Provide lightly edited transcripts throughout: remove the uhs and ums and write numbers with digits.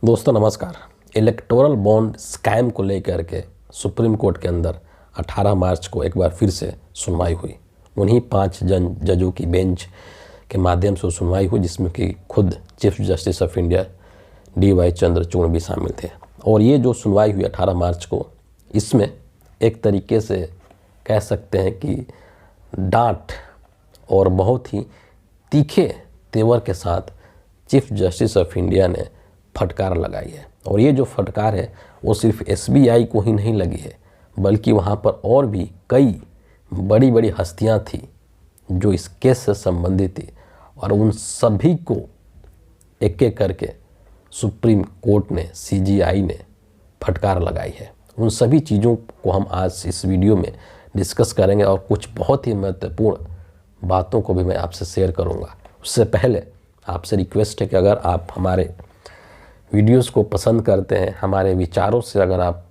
दोस्तों नमस्कार। Electoral bond scam को लेकर के सुप्रीम कोर्ट के अंदर 18 मार्च को एक बार फिर से सुनवाई हुई। उन्हीं 5 जजों की बेंच के माध्यम से सुनवाई हुई, जिसमें कि खुद chief justice of India DY Chandrachud भी शामिल थे। और ये जो सुनवाई हुई 18 मार्च को, इसमें एक तरीके से कह सकते हैं कि डांट और बहुत ही तीखे तेवर के साथ चीफ जस्टिस ऑफ इंडिया ने फटकार लगाई है। और ये जो फटकार है वो सिर्फ SBI को ही नहीं लगी है, बल्कि वहाँ पर और भी कई बड़ी बड़ी हस्तियाँ थी जो इस केस से संबंधित थी, और उन सभी को एक एक करके सुप्रीम कोर्ट ने, CJI ने फटकार लगाई है। उन सभी चीज़ों को हम आज इस वीडियो में डिस्कस करेंगे और कुछ बहुत ही महत्वपूर्ण बातों को भी मैं आपसे शेयर करूंगा। उससे पहले आपसे रिक्वेस्ट है कि अगर आप हमारे वीडियोस को पसंद करते हैं, हमारे विचारों से अगर आप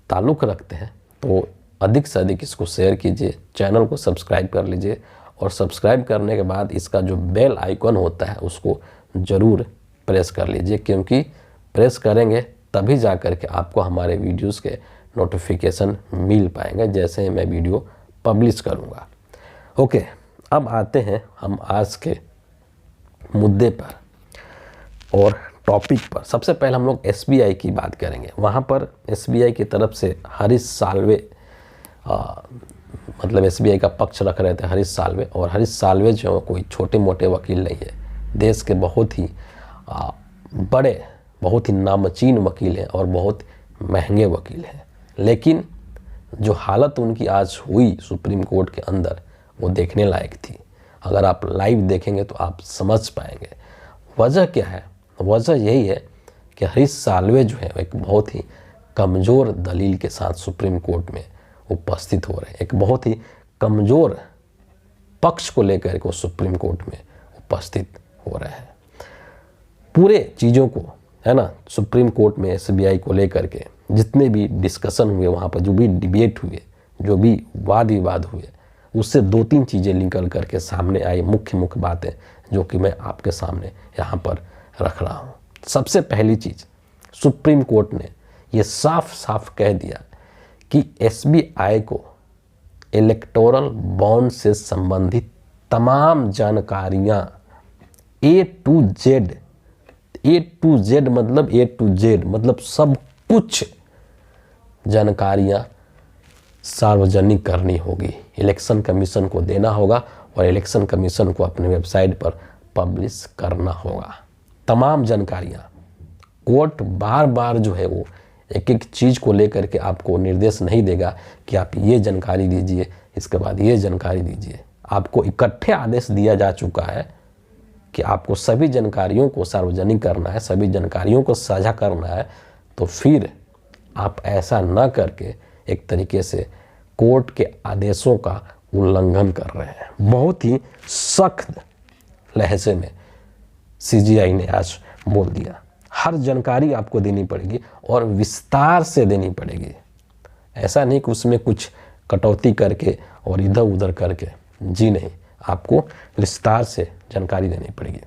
ताल्लुक़ रखते हैं, तो अधिक से अधिक इसको शेयर कीजिए, चैनल को सब्सक्राइब कर लीजिए, और सब्सक्राइब करने के बाद इसका जो बेल आइकन होता है उसको ज़रूर प्रेस कर लीजिए, क्योंकि प्रेस करेंगे तभी जा कर के आपको हमारे वीडियोस के नोटिफिकेशन मिल पाएंगे जैसे ही मैं वीडियो पब्लिश करूँगा। ओके, अब आते हैं हम आज के मुद्दे पर और टॉपिक पर। सबसे पहले हम लोग SBI की बात करेंगे। वहाँ पर SBI की तरफ से हरीश साल्वे, मतलब SBI का पक्ष रख रहे थे हरीश साल्वे, और हरीश साल्वे जो कोई छोटे मोटे वकील नहीं है, देश के बहुत ही बड़े, बहुत ही नामचीन वकील हैं और बहुत महंगे वकील हैं। लेकिन जो हालत उनकी आज हुई सुप्रीम कोर्ट के अंदर, वो देखने लायक थी। अगर आप लाइव देखेंगे तो आप समझ पाएंगे। वजह क्या है? वजह यही है कि हरीश साल्वे जो है एक बहुत ही कमज़ोर दलील के साथ सुप्रीम कोर्ट में उपस्थित हो रहे हैं। एक बहुत ही कमज़ोर पक्ष को लेकर के वो सुप्रीम कोर्ट में उपस्थित हो रहे हैं। पूरे चीज़ों को, है ना, सुप्रीम कोर्ट में SBI को लेकर के जितने भी डिस्कशन हुए, वहाँ पर जो भी डिबेट हुए, जो भी वाद विवाद हुए, उससे 2-3 चीज़ें निकल करके सामने आई, मुख्य बातें, जो कि मैं आपके सामने यहाँ पर रख रहा हूँ। सबसे पहली चीज़, सुप्रीम कोर्ट ने ये साफ साफ कह दिया कि SBI को इलेक्टोरल बॉन्ड से संबंधित तमाम जानकारियाँ A to Z मतलब सब कुछ जानकारियाँ सार्वजनिक करनी होगी, इलेक्शन कमीशन को देना होगा और इलेक्शन कमीशन को अपने वेबसाइट पर पब्लिश करना होगा। तमाम जानकारियाँ। कोर्ट बार बार जो है वो एक एक चीज़ को लेकर के आपको निर्देश नहीं देगा कि आप ये जानकारी दीजिए, इसके बाद ये जानकारी दीजिए। आपको इकट्ठे आदेश दिया जा चुका है कि आपको सभी जानकारियों को सार्वजनिक करना है, सभी जानकारियों को साझा करना है। तो फिर आप ऐसा ना करके एक तरीके से कोर्ट के आदेशों का उल्लंघन कर रहे हैं। बहुत ही सख्त लहजे में CJI ने आज बोल दिया। हर जानकारी आपको देनी पड़ेगी और विस्तार से देनी पड़ेगी। ऐसा नहीं कि उसमें कुछ कटौती करके और इधर उधर करके, जी नहीं, आपको विस्तार से जानकारी देनी पड़ेगी।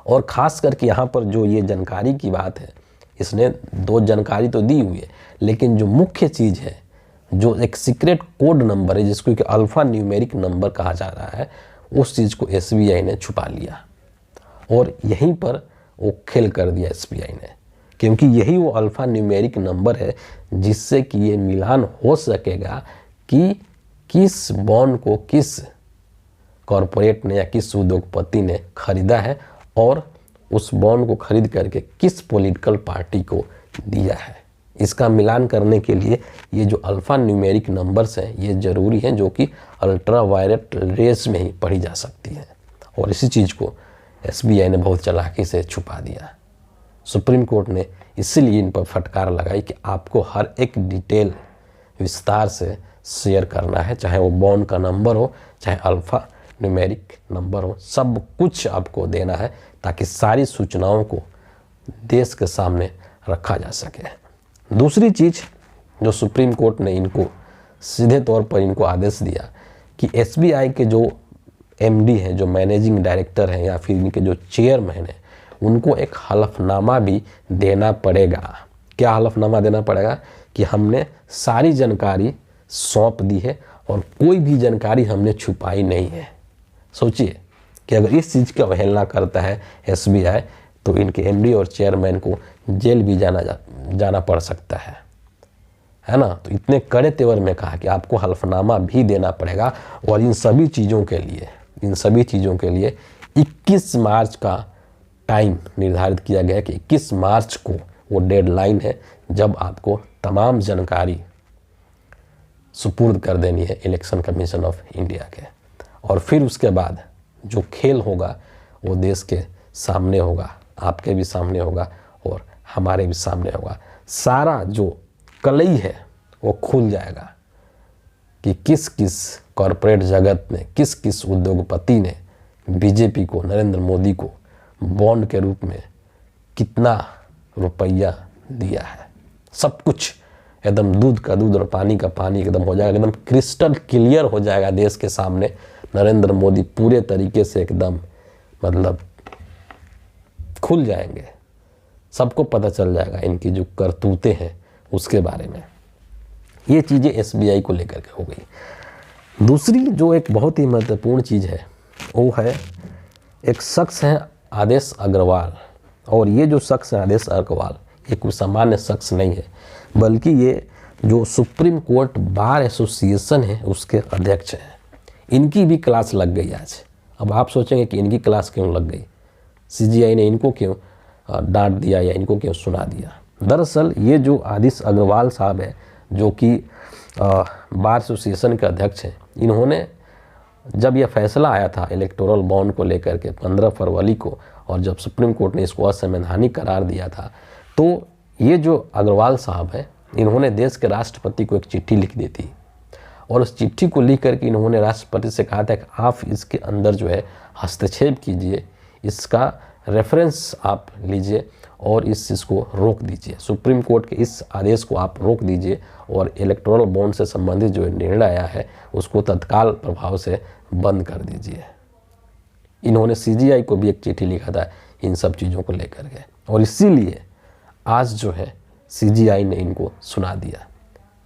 और ख़ास करके यहाँ पर जो ये जानकारी की बात है, इसने 2 जानकारी तो दी हुई है, लेकिन जो मुख्य चीज़ है, जो एक सीक्रेट कोड नंबर है, जिसको कि अल्फ़ा न्यूमेरिक नंबर कहा जा रहा है, उस चीज़ को SBI ने छुपा लिया और यहीं पर वो खेल कर दिया SBI ने, क्योंकि यही वो अल्फ़ा न्यूमेरिक नंबर है जिससे कि ये मिलान हो सकेगा कि किस बॉन्ड को किस कॉरपोरेट ने या किस उद्योगपति ने खरीदा है और उस बॉन्ड को खरीद करके किस पॉलिटिकल पार्टी को दिया है। इसका मिलान करने के लिए ये जो अल्फ़ा न्यूमेरिक नंबर्स हैं, ये ज़रूरी हैं, जो कि अल्ट्रावायलेट रेस में ही पढ़ी जा सकती है। और इसी चीज़ को SBI ने बहुत चालाकी से छुपा दिया। सुप्रीम कोर्ट ने इसीलिए इन पर फटकार लगाई कि आपको हर एक डिटेल विस्तार से शेयर करना है, चाहे वो बॉन्ड का नंबर हो, चाहे अल्फ़ा न्यूमेरिक नंबर हो, सब कुछ आपको देना है ताकि सारी सूचनाओं को देश के सामने रखा जा सके। दूसरी चीज़ जो सुप्रीम कोर्ट ने इनको सीधे तौर पर इनको आदेश दिया कि SBI के जो MD हैं, जो मैनेजिंग डायरेक्टर हैं या फिर इनके जो चेयरमैन हैं, उनको एक हलफनामा भी देना पड़ेगा। क्या हलफनामा देना पड़ेगा? कि हमने सारी जानकारी सौंप दी है और कोई भी जानकारी हमने छुपाई नहीं है। सोचिए कि अगर इस चीज़ की अवहेलना करता है SBI तो इनके MD और चेयरमैन को जेल भी जाना पड़ सकता है ना। तो इतने कड़े तेवर में कहा कि आपको हलफनामा भी देना पड़ेगा। और इन सभी चीज़ों के लिए 21 मार्च का टाइम निर्धारित किया गया कि 21 मार्च को वो डेडलाइन है जब आपको तमाम जानकारी सुपुर्द कर देनी है इलेक्शन कमीशन ऑफ इंडिया के। और फिर उसके बाद जो खेल होगा वो देश के सामने होगा, आपके भी सामने होगा और हमारे भी सामने होगा। सारा जो कलई है वो खुल जाएगा कि किस किस कॉरपोरेट जगत ने, किस किस उद्योगपति ने बीजेपी को, नरेंद्र मोदी को बॉन्ड के रूप में कितना रुपया दिया है। सब कुछ एकदम दूध का दूध और पानी का पानी एकदम हो जाएगा, एकदम क्रिस्टल क्लियर हो जाएगा देश के सामने। नरेंद्र मोदी पूरे तरीके से एकदम मतलब खुल जाएंगे, सबको पता चल जाएगा इनकी जो करतूतें हैं उसके बारे में। ये चीज़ें SBI को लेकर के हो गई। दूसरी जो एक बहुत ही महत्वपूर्ण चीज़ है वो है, एक शख्स है आदेश अग्रवाल। और ये जो शख्स है आदेश अग्रवाल, ये कोई सामान्य शख्स नहीं है, बल्कि ये जो सुप्रीम कोर्ट बार एसोसिएशन है उसके अध्यक्ष हैं। इनकी भी क्लास लग गई आज। अब आप सोचेंगे कि इनकी क्लास क्यों लग गई, CGI ने इनको क्यों डांट दिया या इनको क्यों सुना दिया। दरअसल ये जो आदेश अग्रवाल साहब है जो कि बार एसोसिएशन के अध्यक्ष हैं, इन्होंने जब यह फैसला आया था इलेक्टोरल बॉन्ड को लेकर के 15 फरवरी को, और जब सुप्रीम कोर्ट ने इसको असंवैधानिक करार दिया था, तो ये जो अग्रवाल साहब हैं इन्होंने देश के राष्ट्रपति को एक चिट्ठी लिख दी थी। और उस चिट्ठी को लिख करके इन्होंने राष्ट्रपति से कहा था कि आप इसके अंदर जो है हस्तक्षेप कीजिए, इसका रेफरेंस आप लीजिए और इस चीज़ को रोक दीजिए। सुप्रीम कोर्ट के इस आदेश को आप रोक दीजिए और इलेक्टोरल बॉन्ड से संबंधित जो निर्णय आया है उसको तत्काल प्रभाव से बंद कर दीजिए। इन्होंने CGI को भी एक चिट्ठी लिखा था इन सब चीज़ों को लेकर के, और इसीलिए आज जो है CGI ने इनको सुना दिया।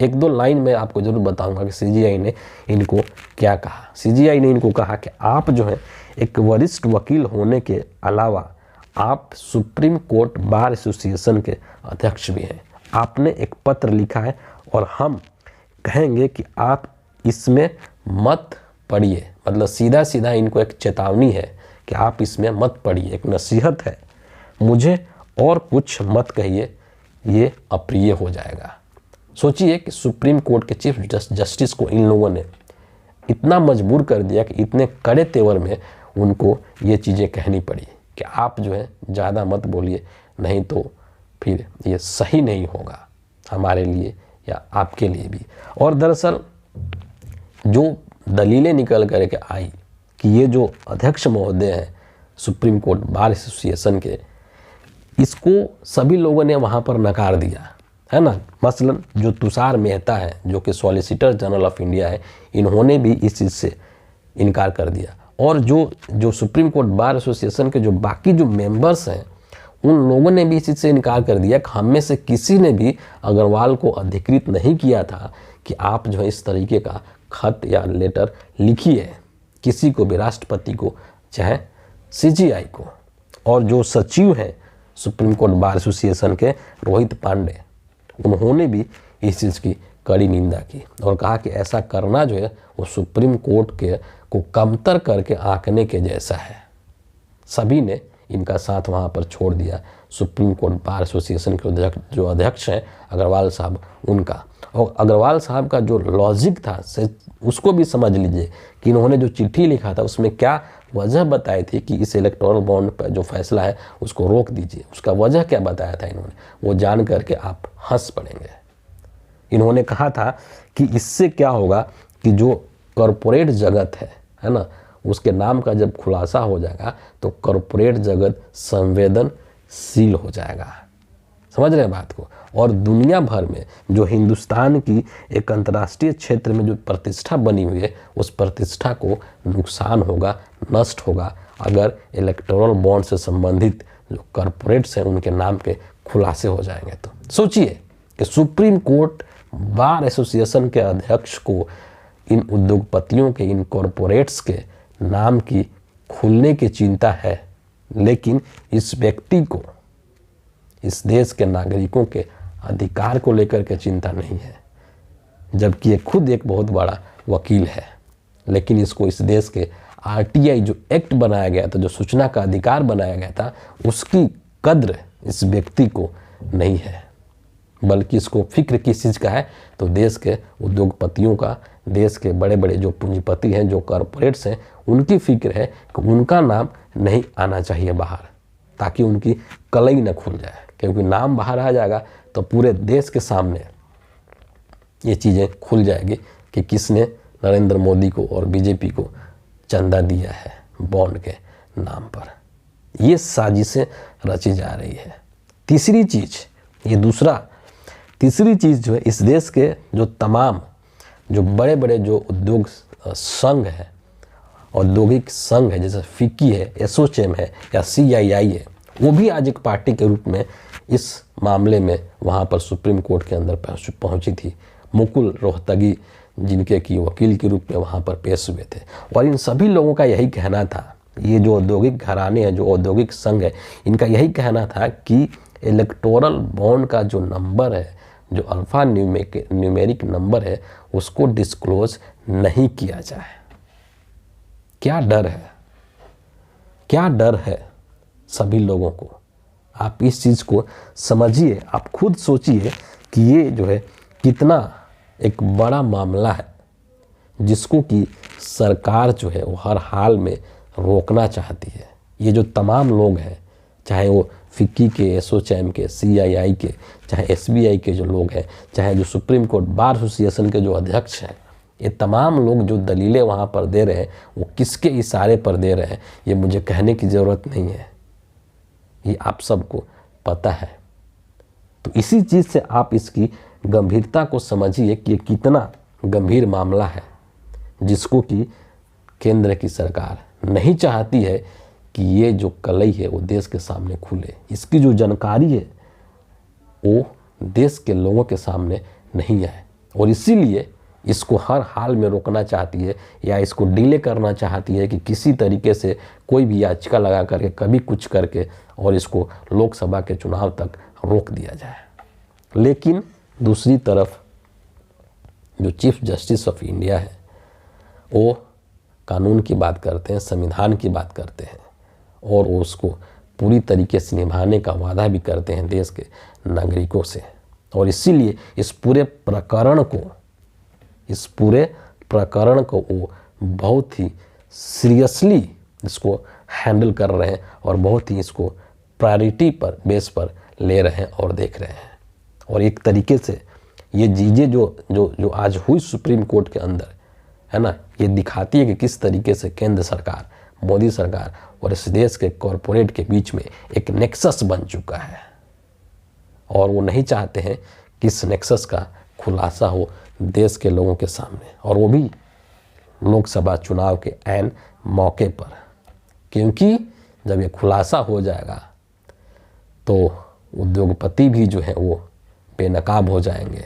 एक दो लाइन में आपको ज़रूर बताऊंगा कि CGI ने इनको क्या कहा। CGI ने इनको कहा कि आप जो है एक वरिष्ठ वकील होने के अलावा आप सुप्रीम कोर्ट बार एसोसिएशन के अध्यक्ष भी हैं। आपने एक पत्र लिखा है और हम कहेंगे कि आप इसमें मत पढ़िए। मतलब सीधा सीधा इनको एक चेतावनी है कि आप इसमें मत पढ़िए, एक नसीहत है। मुझे और कुछ मत कहिए, ये अप्रिय हो जाएगा। सोचिए कि सुप्रीम कोर्ट के चीफ जस्टिस को इन लोगों ने इतना मजबूर कर दिया कि इतने कड़े तेवर में उनको ये चीज़ें कहनी पड़ी कि आप जो है ज़्यादा मत बोलिए, नहीं तो फिर ये सही नहीं होगा हमारे लिए या आपके लिए भी। और दरअसल जो दलीलें निकल कर के आई कि ये जो अध्यक्ष महोदय हैं सुप्रीम कोर्ट बार एसोसिएशन के, इसको सभी लोगों ने वहाँ पर नकार दिया है ना। मसलन जो तुषार मेहता है जो कि सॉलिसिटर जनरल ऑफ इंडिया है, इन्होंने भी इस चीज़ से इनकार कर दिया। और जो सुप्रीम कोर्ट बार एसोसिएशन के जो बाकी जो मेंबर्स हैं उन लोगों ने भी इस चीज़ से इनकार कर दिया कि हम में से किसी ने भी अग्रवाल को अधिकृत नहीं किया था कि आप जो है इस तरीके का खत या लेटर लिखिए किसी को भी, राष्ट्रपति को चाहे CGI को। और जो सचिव हैं सुप्रीम कोर्ट बार एसोसिएशन के रोहित पांडे, उन्होंने भी इस चीज़ की कड़ी निंदा की और कहा कि ऐसा करना जो है वो सुप्रीम कोर्ट के को कमतर करके आंकने के जैसा है। सभी ने इनका साथ वहाँ पर छोड़ दिया, सुप्रीम कोर्ट बार एसोसिएशन के जो अध्यक्ष हैं अग्रवाल साहब उनका। और अग्रवाल साहब का जो लॉजिक था उसको भी समझ लीजिए कि इन्होंने जो चिट्ठी लिखा था उसमें क्या वजह बताई थी कि इस इलेक्टोरल बॉन्ड पर जो फैसला है उसको रोक दीजिए। उसका वजह क्या बताया था इन्होंने, वो जान करके आप हंस पड़ेंगे। इन्होंने कहा था कि इससे क्या होगा कि जो कॉरपोरेट जगत है ना, उसके नाम का जब खुलासा हो जाएगा तो कॉरपोरेट जगत संवेदनशील हो जाएगा। समझ रहे हैं बात को। और दुनिया भर में जो हिंदुस्तान की एक अंतर्राष्ट्रीय क्षेत्र में जो प्रतिष्ठा बनी हुई है उस प्रतिष्ठा को नुकसान होगा, नष्ट होगा अगर इलेक्टोरल बॉन्ड से संबंधित जो कॉरपोरेट्स हैं उनके नाम के खुलासे हो जाएंगे। तो सोचिए कि सुप्रीम कोर्ट बार एसोसिएशन के अध्यक्ष को इन उद्योगपतियों के, इन कॉरपोरेट्स के नाम की खुलने की चिंता है, लेकिन इस व्यक्ति को, इस देश के नागरिकों के अधिकार को लेकर के चिंता नहीं है, जबकि ये खुद एक बहुत बड़ा वकील है। लेकिन इसको इस देश के आरटीआई जो एक्ट बनाया गया था, जो सूचना का अधिकार बनाया गया था, उसकी कद्र इस व्यक्ति को नहीं है, बल्कि इसको फिक्र किस चीज़ का है, तो देश के उद्योगपतियों का, देश के बड़े बड़े जो पूंजीपति हैं, जो कॉरपोरेट्स हैं, उनकी फिक्र है कि उनका नाम नहीं आना चाहिए बाहर, ताकि उनकी कलई न खुल जाए। क्योंकि नाम बाहर आ जाएगा तो पूरे देश के सामने ये चीज़ें खुल जाएगी कि किसने नरेंद्र मोदी को और बीजेपी को चंदा दिया है बॉन्ड के नाम पर। ये साजिशें रची जा रही है। तीसरी चीज़ जो है, इस देश के जो तमाम जो बड़े बड़े जो उद्योग संघ है, औद्योगिक संघ है, जैसे फिक्की है, एसोचैम है या सीआईआई है, वो भी आज एक पार्टी के रूप में इस मामले में वहाँ पर सुप्रीम कोर्ट के अंदर पहुँची थी। मुकुल रोहतगी जिनके की वकील के रूप में वहाँ पर पेश हुए थे, और इन सभी लोगों का यही कहना था, ये जो औद्योगिक घराने हैं, जो औद्योगिक संघ है, इनका यही कहना था कि इलेक्टोरल बॉन्ड का जो नंबर है, जो अल्फा न्यूमेरिक नंबर है, उसको डिस्क्लोज नहीं किया जाए। क्या डर है सभी लोगों को। आप इस चीज़ को समझिए, आप खुद सोचिए कि ये जो है कितना एक बड़ा मामला है, जिसको कि सरकार जो है वो हर हाल में रोकना चाहती है। ये जो तमाम लोग हैं, चाहे वो फिक्की के, एसोचैम के, सीआईआई के, चाहे एसबीआई के जो लोग हैं, चाहे जो सुप्रीम कोर्ट बार एसोसिएशन के जो अध्यक्ष हैं, ये तमाम लोग जो दलीलें वहाँ पर दे रहे हैं, वो किसके इशारे पर दे रहे हैं, ये मुझे कहने की ज़रूरत नहीं है, ये आप सबको पता है। तो इसी चीज़ से आप इसकी गंभीरता को समझिए कि ये कितना गंभीर मामला है, जिसको कि केंद्र की सरकार नहीं चाहती है कि ये जो कलई है वो देश के सामने खुले। इसकी जो जानकारी है वो देश के लोगों के सामने नहीं आए, और इसीलिए इसको हर हाल में रोकना चाहती है, या इसको डिले करना चाहती है कि किसी तरीके से कोई भी याचिका लगा करके, कभी कुछ करके, और इसको लोकसभा के चुनाव तक रोक दिया जाए। लेकिन दूसरी तरफ जो चीफ जस्टिस ऑफ इंडिया है, वो कानून की बात करते हैं, संविधान की बात करते हैं, और वो उसको पूरी तरीके से निभाने का वादा भी करते हैं देश के नागरिकों से। और इसीलिए इस पूरे प्रकरण को वो बहुत ही सीरियसली इसको हैंडल कर रहे हैं, और बहुत ही इसको प्रायोरिटी पर बेस पर ले रहे हैं और देख रहे हैं। और एक तरीके से ये चीज़ें जो आज हुई सुप्रीम कोर्ट के अंदर है ना, ये दिखाती है कि किस तरीके से केंद्र सरकार, मोदी सरकार और इस देश के कॉरपोरेट के बीच में एक नेक्सस बन चुका है, और वो नहीं चाहते हैं कि इस नेक्सस का खुलासा हो देश के लोगों के सामने, और वो भी लोकसभा चुनाव के ऐन मौके पर। क्योंकि जब ये खुलासा हो जाएगा तो उद्योगपति भी जो है वो बेनकाब हो जाएंगे,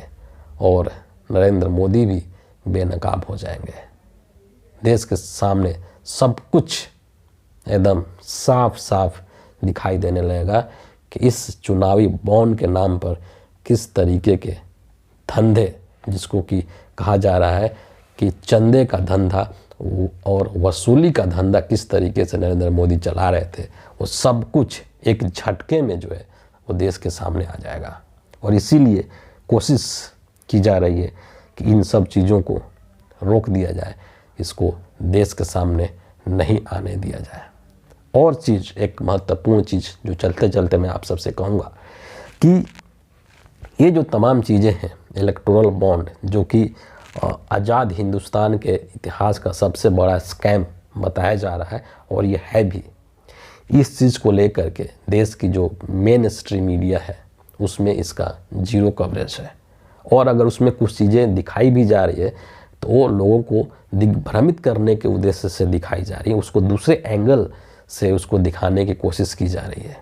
और नरेंद्र मोदी भी बेनकाब हो जाएंगे। देश के सामने सब कुछ एकदम साफ साफ दिखाई देने लगेगा कि इस चुनावी बॉन्ड के नाम पर किस तरीके के धंधे, जिसको कि कहा जा रहा है कि चंदे का धंधा और वसूली का धंधा किस तरीके से नरेंद्र मोदी चला रहे थे, वो सब कुछ एक झटके में जो है वो देश के सामने आ जाएगा। और इसीलिए कोशिश की जा रही है कि इन सब चीज़ों को रोक दिया जाए, इसको देश के सामने नहीं आने दिया जाए। और चीज़, एक महत्वपूर्ण चीज़ जो चलते चलते मैं आप सबसे कहूँगा कि ये जो तमाम चीज़ें हैं, इलेक्टोरल बॉन्ड, जो कि आज़ाद हिंदुस्तान के इतिहास का सबसे बड़ा स्कैम बताया जा रहा है, और ये है भी, इस चीज़ को लेकर के देश की जो मेन स्ट्रीम मीडिया है उसमें इसका जीरो कवरेज है। और अगर उसमें कुछ चीज़ें दिखाई भी जा रही है तो वो लोगों को दिग्भ्रमित करने के उद्देश्य से दिखाई जा रही है, उसको दूसरे एंगल से उसको दिखाने की कोशिश की जा रही है।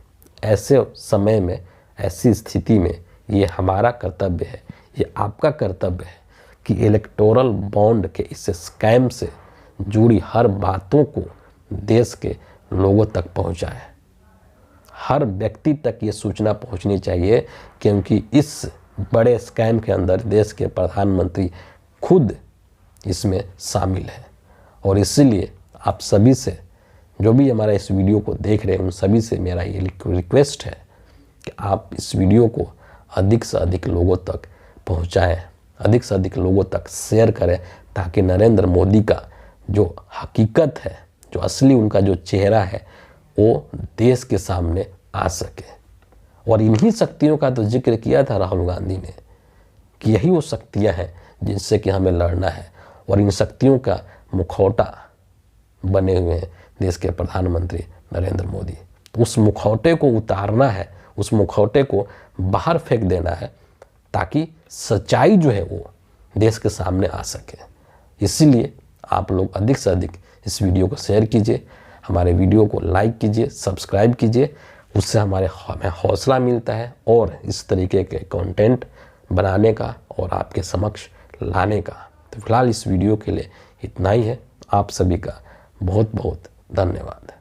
ऐसे समय में, ऐसी स्थिति में ये हमारा कर्तव्य है, ये आपका कर्तव्य है कि इलेक्टोरल बॉन्ड के इस स्कैम से जुड़ी हर बातों को देश के लोगों तक पहुंचाए। हर व्यक्ति तक ये सूचना पहुंचनी चाहिए, क्योंकि इस बड़े स्कैम के अंदर देश के प्रधानमंत्री खुद इसमें शामिल है। और इसीलिए आप सभी से, जो भी हमारा इस वीडियो को देख रहे हैं, उन सभी से मेरा ये रिक्वेस्ट है कि आप इस वीडियो को अधिक से अधिक लोगों तक पहुंचाएं, अधिक से अधिक लोगों तक शेयर करें, ताकि नरेंद्र मोदी का जो हकीकत है, जो असली उनका जो चेहरा है, वो देश के सामने आ सके। और इन्हीं शक्तियों का तो जिक्र किया था राहुल गांधी ने कि यही वो शक्तियां हैं जिनसे कि हमें लड़ना है। और इन शक्तियों का मुखौटा बने हुए हैं देश के प्रधानमंत्री नरेंद्र मोदी। तो उस मुखौटे को उतारना है, उस मुखौटे को बाहर फेंक देना है, ताकि सच्चाई जो है वो देश के सामने आ सके। इसीलिए आप लोग अधिक से अधिक इस वीडियो को शेयर कीजिए, हमारे वीडियो को लाइक कीजिए, सब्सक्राइब कीजिए। उससे हमें हौसला मिलता है और इस तरीके के कंटेंट बनाने का और आपके समक्ष लाने का। तो फिलहाल इस वीडियो के लिए इतना ही है। आप सभी का बहुत बहुत धन्यवाद।